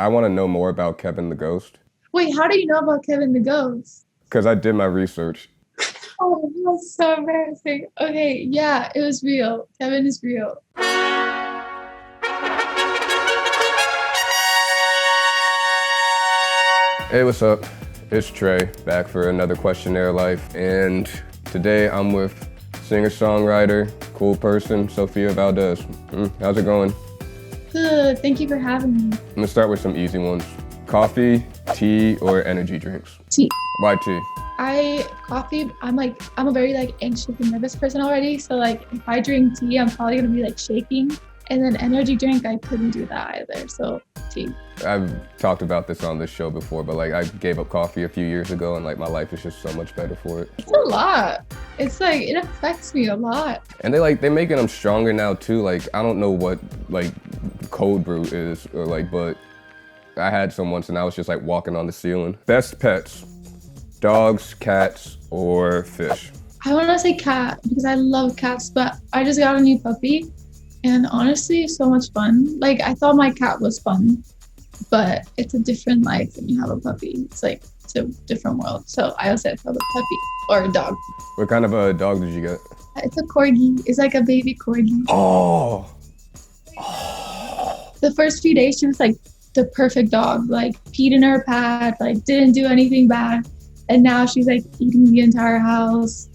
I want to know more about Kevin the Ghost. Wait, how do you know about Kevin the Ghost? Because I did my research. Oh, that's so embarrassing. Okay, yeah, it was real. Kevin is real. Hey, what's up? It's Trey, back for another Questionnaire Life. And today I'm with singer-songwriter, cool person, Sofía Valdés. How's it going? Good, thank you for having me. I'm gonna start with some easy ones. Coffee, tea, or energy drinks? Tea. Why tea? Coffee, I'm a very anxious and nervous person already. So if I drink tea, I'm probably gonna be shaking. And then energy drink, I couldn't do that either, so tea. I've talked about this on this show before, but I gave up coffee a few years ago and my life is just so much better for it. It's a lot. It's it affects me a lot. And they making them stronger now too. I don't know what cold brew is or but I had some once and I was just walking on the ceiling. Best pets, dogs, cats, or fish? I wanna say cat because I love cats, but I just got a new puppy. And honestly, so much fun. I thought my cat was fun, but it's a different life when you have a puppy. It's it's a different world. So I also have a puppy or a dog. What kind of a dog did you get? It's a Corgi. It's a baby Corgi. Oh. The first few days, she was the perfect dog. Peed in her pad, didn't do anything bad. And now she's eating the entire house.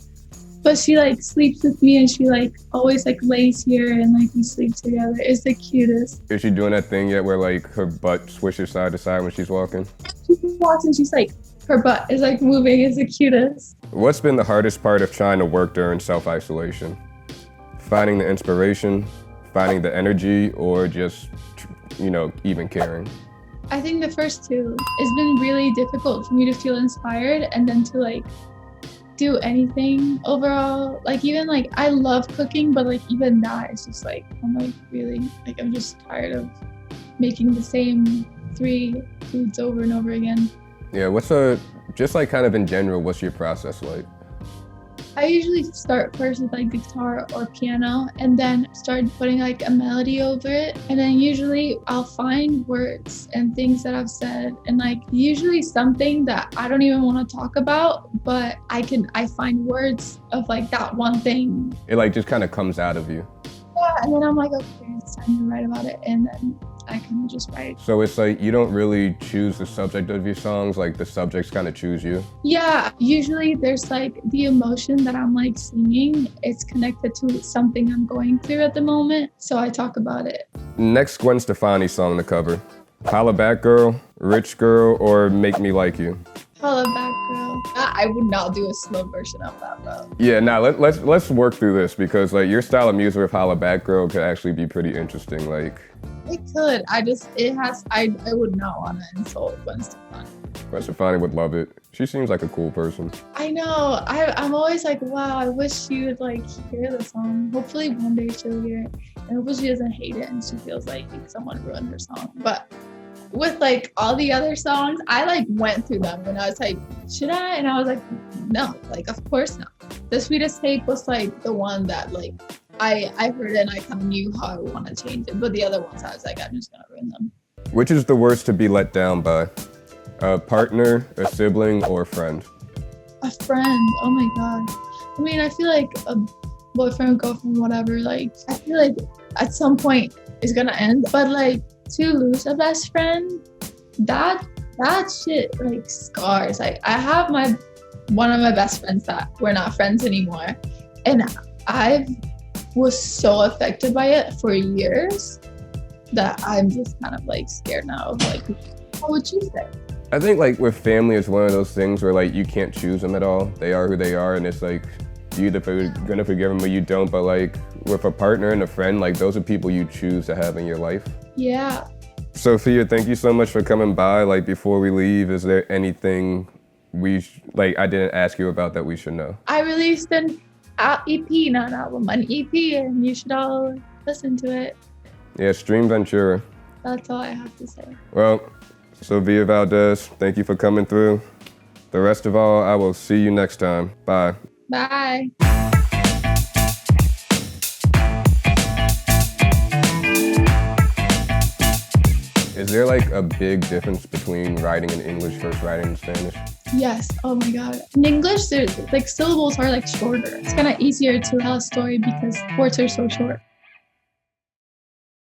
But she sleeps with me and she always lays here and we sleep together. It's the cutest. Is she doing that thing yet where her butt swishes side to side when she's walking? She walks and she's her butt is moving. It's the cutest. What's been the hardest part of trying to work during self-isolation? Finding the inspiration, finding the energy, or just, even caring? I think the first two. It's been really difficult for me to feel inspired and then to do anything overall. Even I love cooking, but even that is just I'm really I'm just tired of making the same 3 foods over and over again. Yeah, just kind of in general, what's your process like? I usually start first with guitar or piano and then start putting a melody over it. And then usually I'll find words and things that I've said and usually something that I don't even want to talk about, but I find words of that one thing. It just kind of comes out of you. Yeah, and then I'm okay, it's time to write about it. And then I can just write. So it's you don't really choose the subject of your songs, the subjects kind of choose you? Yeah, usually there's the emotion that I'm singing. It's connected to something I'm going through at the moment, so I talk about it. Next Gwen Stefani song to cover. Holla Back Girl, Rich Girl, or Make Me Like You? Holla Back Girl. I would not do a slow version of that though. Yeah, let's work through this because your style of music with Holla Back Girl could actually be pretty interesting. It could. I would not want to insult Gwen Stefani. Gwen Stefani would love it. She seems like a cool person. I know. I'm always wow, I wish she would hear the song. Hopefully one day she'll hear it. And hopefully she doesn't hate it and she feels someone ruined her song. But with all the other songs, I went through them and I was should I? And I was no, of course not. The Sweetest Tape was the one that I heard it and I kind of knew how I want to change it. But the other ones I was I'm just gonna ruin them. Which is the worst to be let down by? A partner, a sibling, or a friend? A friend. Oh my god. I mean, I feel a boyfriend, girlfriend, whatever, I feel at some point it's gonna end. But to lose a best friend, that shit scars. I have one of my best friends that we're not friends anymore, and I was so affected by it for years that I'm just kind of scared now of what would you say? I think with family, it's one of those things where you can't choose them at all. They are who they are, and it's you either gonna forgive them or you don't. But with a partner and a friend, those are people you choose to have in your life. Yeah. Sofía, thank you so much for coming by. Before we leave, is there anything I didn't ask you about that we should know? I released an EP, not an album, an EP, and you should all listen to it. Yeah, stream Ventura. That's all I have to say. Well, Sofía Valdés, thank you for coming through. The rest of all, I will see you next time. Bye. Bye. Is there like a big difference between writing in English versus writing in Spanish? Yes. Oh my God. In English, there's like syllables are like shorter. It's kind of easier to tell a story because words are so short.